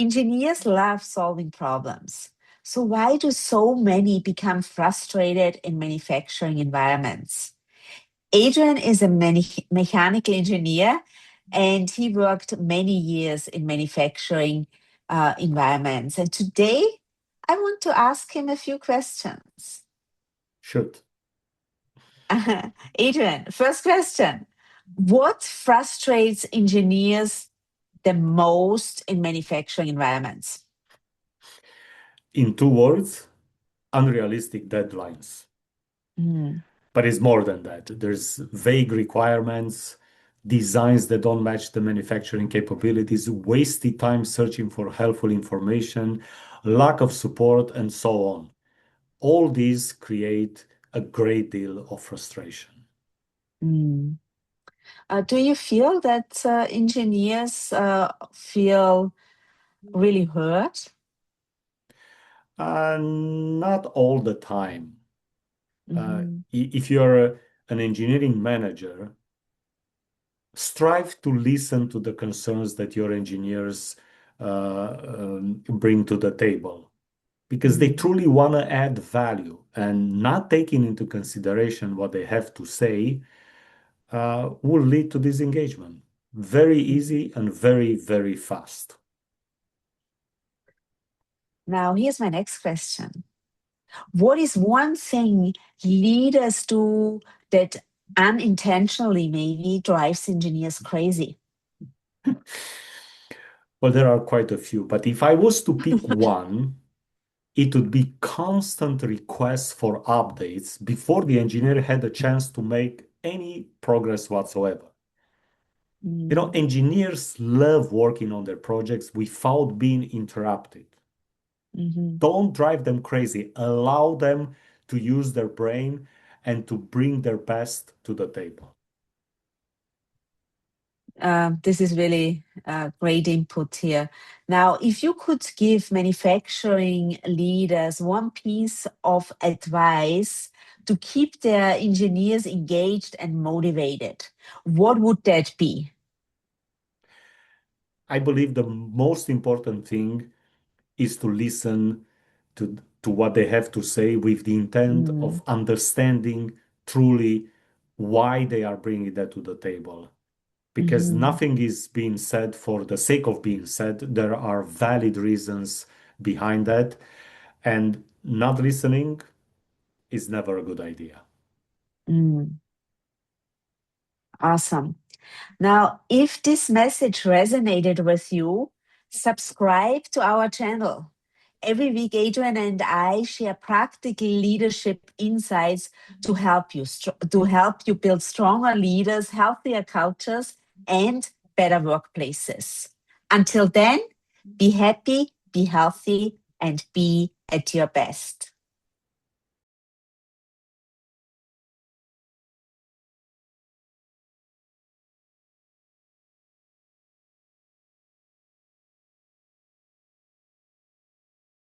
Engineers love solving problems. So, why do so many become frustrated in manufacturing environments? Adrian is a mechanical engineer and he worked many years in manufacturing environments. And today, I want to ask him a few questions. Should. Adrian, first question. What frustrates engineers the most in manufacturing environments? In two words, unrealistic deadlines. Mm, But it's more than that. There's vague requirements, designs that don't match the manufacturing capabilities, wasted time searching for helpful information, lack of support, and so on. All these create a great deal of frustration. mm. Do you feel that engineers feel really hurt? Not all the time. Mhm, If you're an engineering manager, strive to listen to the concerns that your engineers bring to the table because they mm, truly want to add value, and not taking into consideration what they have to say will lead to disengagement. Very mhm. easy and very, very fast. Now, here's my next question. What is one thing leaders do that unintentionally maybe drives engineers crazy? Well, there are quite a few, but if I was to pick one, it would be constant requests for updates before the engineer had a chance to make any progress whatsoever. Mm, Engineers love working on their projects without being interrupted. mhm. Don't drive them crazy. Allow them to use their brain and to bring their best to the table. This is really great input here. Now, if you could give manufacturing leaders one piece of advice to keep their engineers engaged and motivated, what would that be? I believe the most important thing is to listen to what they have to say with the intent Mm, of understanding truly why they are bringing that to the table. Because mhm, nothing is being said for the sake of being said. There are valid reasons behind that, and not listening is never a good idea. mm. Awesome. Now, if this message resonated with you, subscribe to our channel. Every week, Adrian and I share practical leadership insights to help you build stronger leaders, healthier cultures, and better workplaces. Until then, be happy, be healthy, and be at your best.